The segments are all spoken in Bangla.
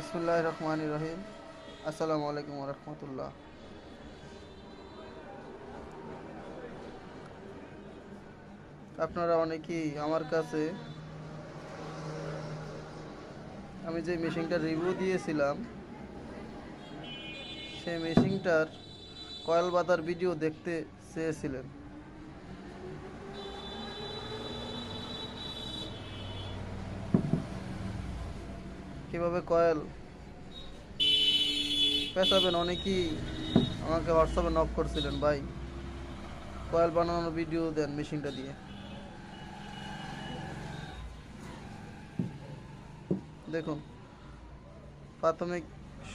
বিসমিল্লাহির রহমানির রহিম। আসসালামু আলাইকুম ওয়া রাহমাতুল্লাহ। আপনারা অনেকেই আমার কাছে আমি যে মেশিনটা রিভিউ দিয়েছিলাম সেই মেশিনটার কয়েল বাঁধার ভিডিও দেখতে চেয়েছিলেন। কীভাবে কয়েল পেঁচাবেন অনেকেই আমাকে হোয়াটসঅ্যাপে নক করছিলেন, ভাই কয়েল বানানোর ভিডিও দেন মেশিনটা দিয়ে। দেখুন, প্রাথমিক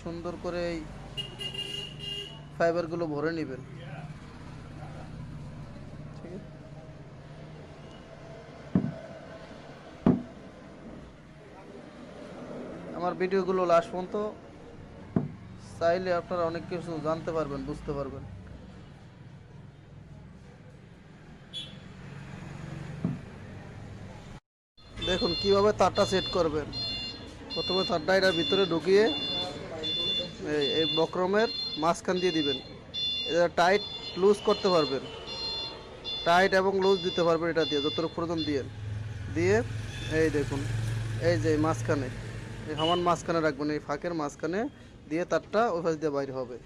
সুন্দর করে এই ফাইবারগুলো ভরে নেবেন। ঠিক আছে, আমার ভিডিওগুলো লাস্ট পর্যন্ত চাইলে আপনারা অনেক কিছু জানতে পারবেন, বুঝতে পারবেন। দেখুন কিভাবে তারটা সেট করবেন। প্রথমে তারটা এটার ভিতরে ঢুকিয়ে এই বক্রমের মাঝখান দিয়ে দিবেন। এটা টাইট লুজ করতে পারবেন, টাইট এবং লুজ দিতে পারবেন। এটা দিয়ে যতটুকু প্রয়োজন দিয়ে এই দেখুন, এই যে মাঝখানে, এই সমান মাঝখানে রাখবেন, এই ফাঁকের মাঝখানে দিয়ে তারটা ওই পাশ দিয়ে বাইরে হবে।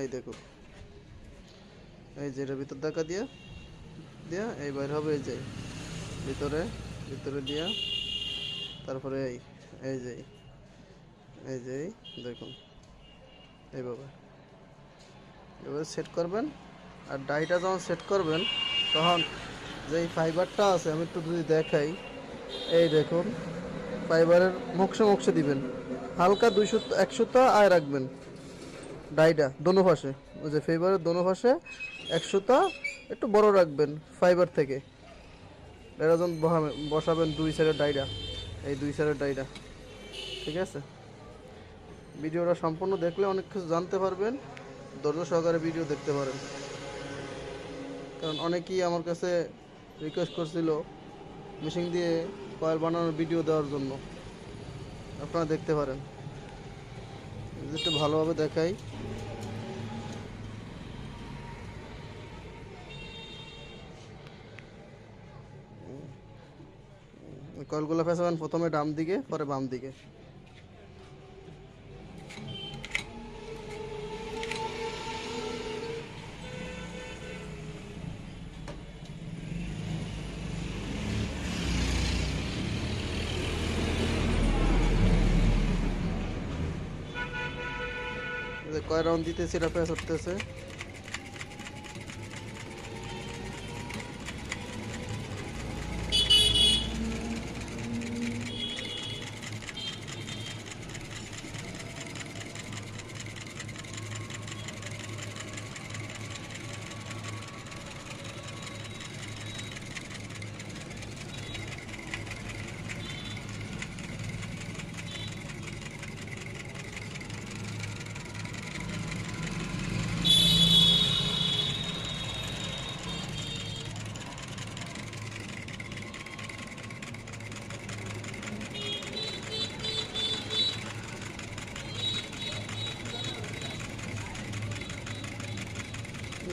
এই দেখুন, এই যে এটা ভিতর দেখা দিয়ে দিয়ে এই বাইরে হবে। এই যে ভিতরে ভিতরে দিয়া তারপরে এই যে এই যে দেখুন, এইভাবে এভাবে সেট করবেন। আর ডাইটা যখন সেট করবেন তখন যেই ফাইবারটা আছে আমি একটু যদি দেখাই, এই দেখুন ফাইবারের মোকসে দিবেন, হালকা 100টা আয় রাখবেন। ডাইটা দোনো পাশে, ওই যে ফাইবারের দোনো পাশে 100টা একটু বড় রাখবেন ফাইবার থেকে। এটা যখন বসাবেন দুই সাইডের ডাইটা, এই দুই সাইডের ডাইটা। ঠিক আছে, ভিডিওটা সম্পূর্ণ দেখলে অনেক কিছু জানতে পারবেন। ধৈর্য সহকারে ভিডিও দেখতে পারেন, কারণ অনেকেই আমার কাছে রিকোয়েস্ট করছিল মেশিন দিয়ে কয়েল বানানোর ভিডিও দেওয়ার জন্য। আপনারা দেখতে পারেন, একটু ভালোভাবে দেখাই। কয়েলগুলো ফেসাবেন প্রথমে ডান দিকে, পরে বাম দিকে। কয় রাউন্ড দিতেছি এটা ফেস উঠতেছে।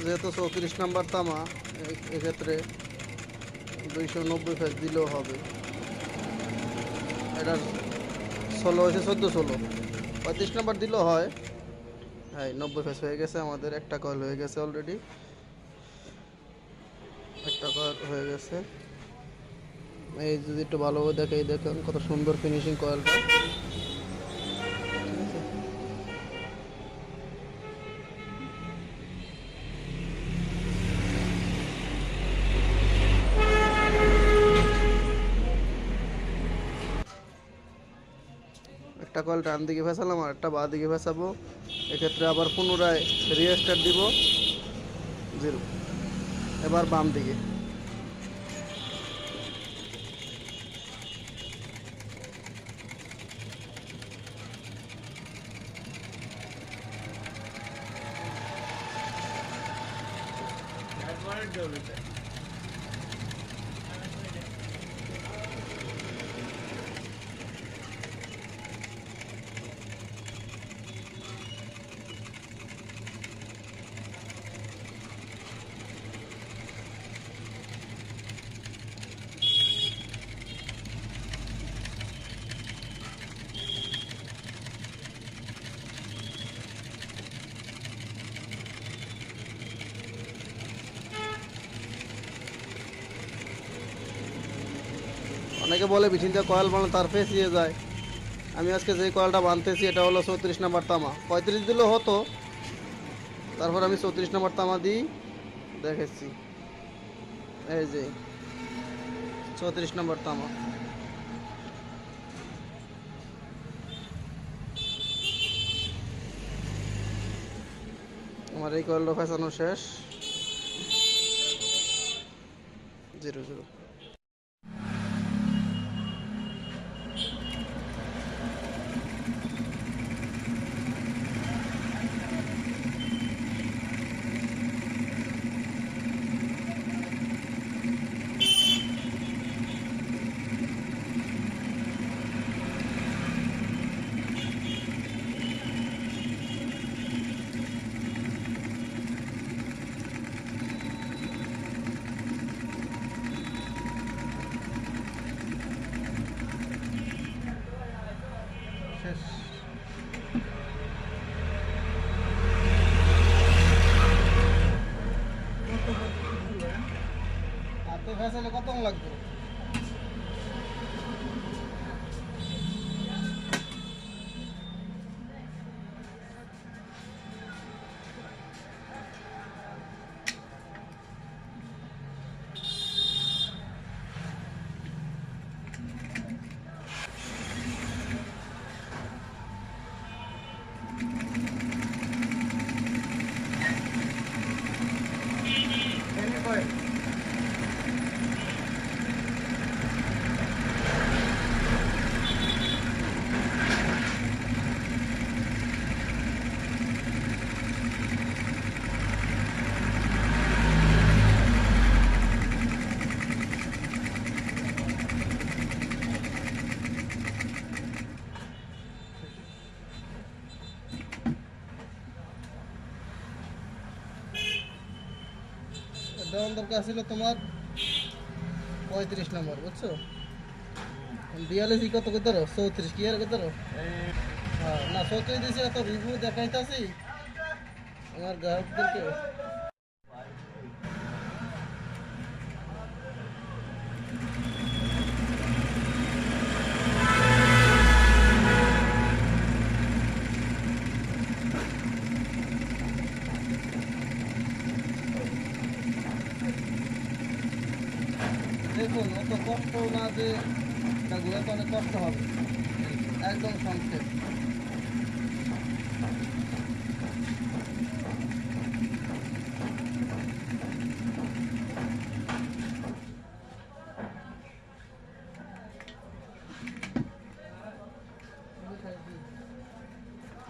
যেহেতু 34 নাম্বার তামা, এক্ষেত্রে 290 ফেস দিলেও হবে। এটার 16 হয়েছে 14-16, 35 নাম্বার দিলেও হয়। হ্যাঁ, 90 ফেস হয়ে গেছে আমাদের। একটা কয়েল হয়ে গেছে অলরেডি, একটা কয়েল হয়ে গেছে। এই যদি একটু ভালোভাবে দেখে, দেখেন কত সুন্দর ফিনিশিং কয়েলটা। একটা কয়েল ডান দিকে ফেসালাম আর একটা বাঁ দিকে ফেসাবো। এক্ষেত্রে আবার পুনরায় রিস্টার্ট দিব, 0। এবার বাম দিকে। অনেকে বলে বিচিন্তা কয়েল বানালে তার ফেঁসিয়ে যায়। আমি আজকে যে কয়েলটা বানতেছি এটা হলো 34 নম্বর তামা, 35 দিলেও হতো, তারপর আমি 34 নম্বর তামা দিই দেখেছি। এই যে 34 নম্বর তামা। আমার এই কয়েলটা ফেসানো শেষ। 00। শেষ। হাতে ফেসালে কত লাগবে? দেওয়ান দরকার ছিল তোমার 35 নম্বর, বুঝছো? বিয়াল্লিশ কত কত 34 কি আর কত? হ্যাঁ না 34 দিয়েছি, এত রিভিউ দেখাইতেছি আমার গ্রাহকদেরকে। দেখুন অত কষ্ট না, যে এটা ঘুরাতে অনেক কষ্ট হবে, একদম সংক্ষেপ।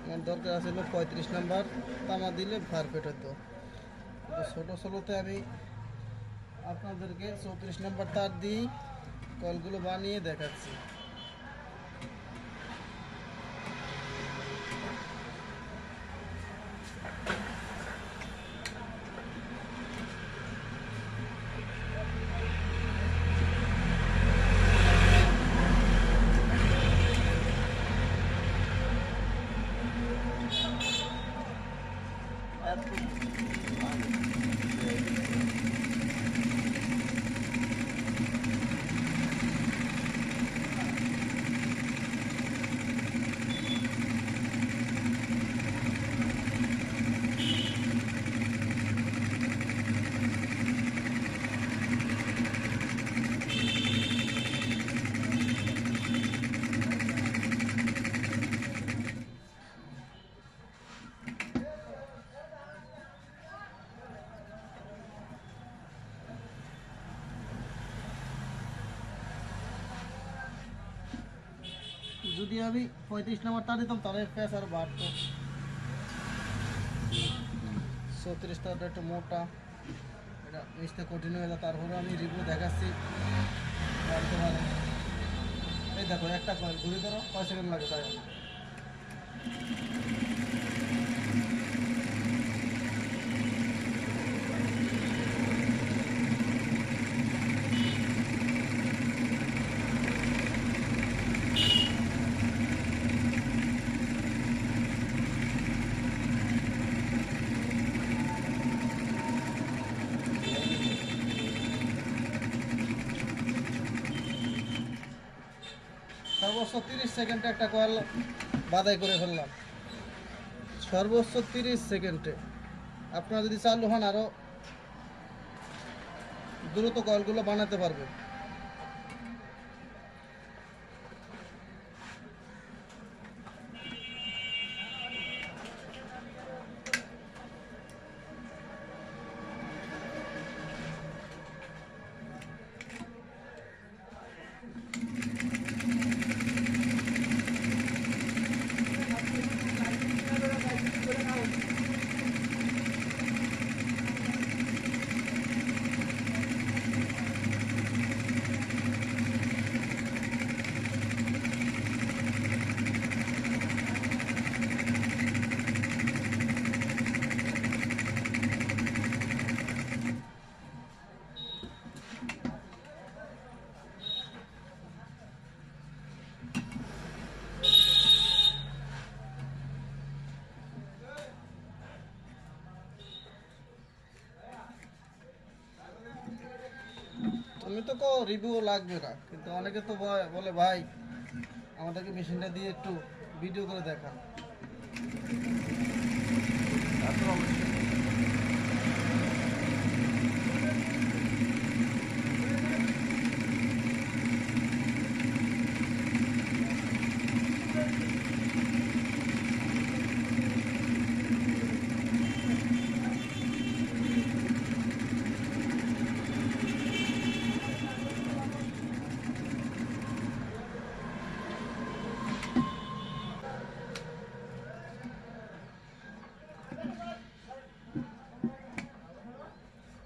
আমার দরকার আছিল 35 নাম্বার তামা দিলে পারফেক্ট হতো। ছোটো ছোটোতে আমি আপনাদেরকে 34 নাম্বার তার দিই কলগুলো বানিয়ে দেখাচ্ছি। যদি আমি 35 নাম্বার তার দিতাম তাহলে ফেস আর বাড়তো। 34 তারটা একটু মোটা, এটা নিচটা কঠিন হয়ে যায়। তারপরে আমি রিভিউ দেখাচ্ছি, বাড়তে পারে। এই দেখো একটা কয়েল ঘুরে ধরো, কয় সেকেন্ড লাগে তাই। সর্বোচ্চ 30 সেকেন্ডে একটা কয়েল বাদাই করে ফেললাম, সর্বোচ্চ 30 সেকেন্ডে। আপনারা যদি চালু হন আরও দ্রুত কয়েলগুলো বানাতে পারবেন। তুমি তো কো রিভিউ লাগবে না, কিন্তু অনেকে তো বলে ভাই আমাদেরকে মেশিনটা দিয়ে একটু ভিডিও করে দেখান।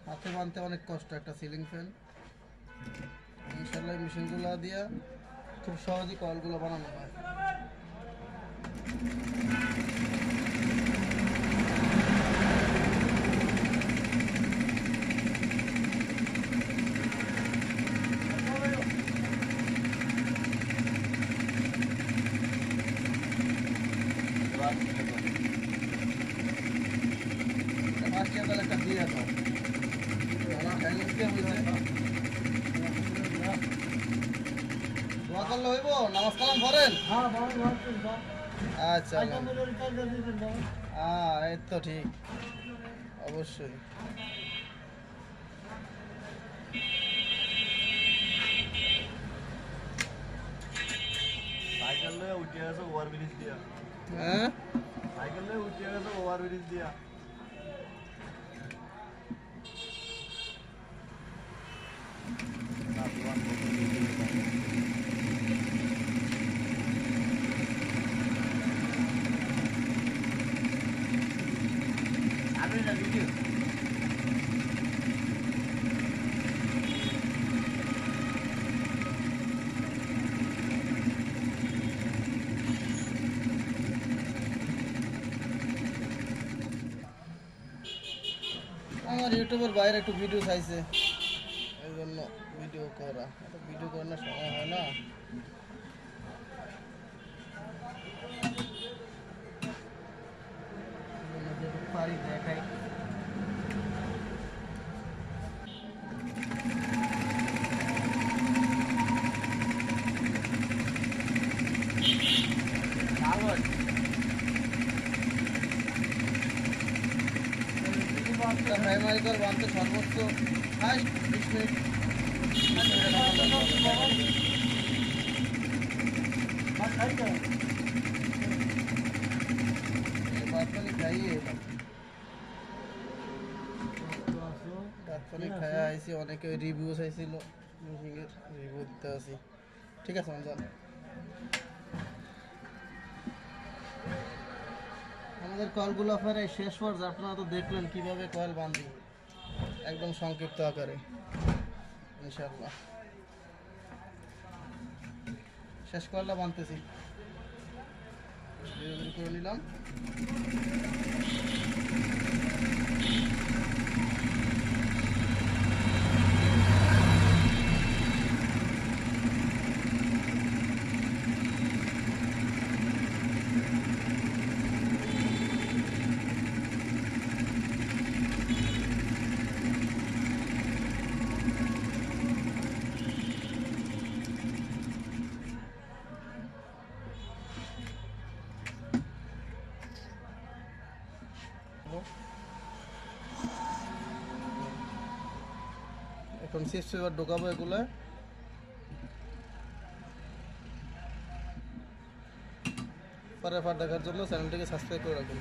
হাতে বানতে অনেক কষ্ট একটা সিলিং ফ্যান। ইনশাল্লাহ মেশিনগুলো দিয়ে খুব সহজেই কয়েলগুলো বানানো হয়। একটা দিয়ে দাও, দোয়া করলে হইব। নামাজ কালাম পড়েন? আচ্ছা, এই তো ঠিক, অবশ্যই। সাইকেল লয়ে উঠে গেছে ওভারব্রিজ দিয়া। হ্যাঁ, সাইকেল লয়ে উঠে গেছে ওভারব্রিজ দিয়া। আমার ইউটিউবের বাইরে একটু ভিডিও চাইছে, এই জন্য ভিডিও করা। ভিডিও করানোর সময় হয় না। পারি দেখাই। প্রাইমারি কল বানতে সর্বোচ্চ 20 মিনিট। বাতপানি খাইয়ে বাতপানি খাইয়া আইসি, অনেকে রিভিউ চাইছিল, মিশিংয়ের রিভিউ দিতে আসি। ঠিক আছে যান। আমাদের কয়েলগুলো প্রায় শেষ পর্যায়ে। আপনারা তো দেখলেন কিভাবে কয়েল বাঁধি, একদম সংক্ষিপ্ত আকারে। ইনশাআল্লাহ শেষ কয়েলটা বাঁধতেছি, করে নিলাম। এখন সিফট সুইপার ঢোকাবো এগুলো। পরের পার্ট দেখার জন্য চ্যানেলটিকে সাবস্ক্রাইব করে রাখুন।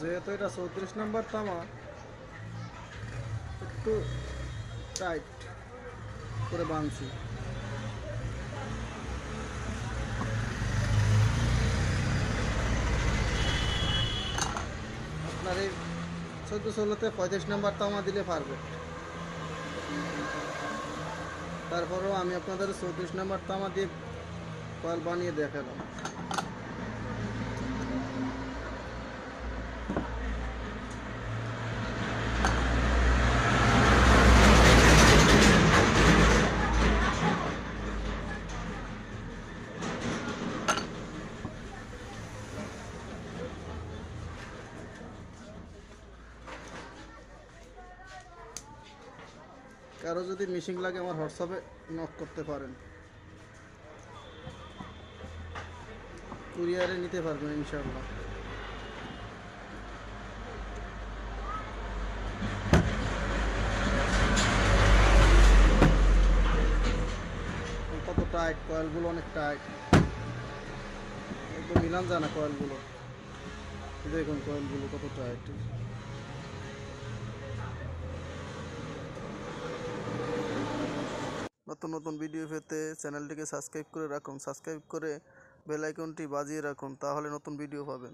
যেহেতু এটা 34 নম্বর তামা, একটু টাইট করে বাঁধছি। আপনার এই 14-16-তে 35 নম্বর তামা দিলে পারফেক্ট। তারপরেও আমি আপনাদের 34 নম্বর তামা দিয়ে কয়েল বানিয়ে দেখালাম। কারো যদি মিশিং লাগে আমার হোয়াটসঅ্যাপে নক করতে পারেন, কুরিয়ারে নিতে পারবেন ইনশাআল্লাহ। কত টাইট কয়েলগুলো, অনেক টাইট, একদম মিলান যায় না কয়েলগুলো। দেখুন কয়েলগুলো কত টাইট। নতুন নতুন ভিডিও পেতে চ্যানেলটিকে সাবস্ক্রাইব করে রাখুন, সাবস্ক্রাইব করে বেল আইকনটি বাজিয়ে রাখুন, তাহলে নতুন ভিডিও পাবেন।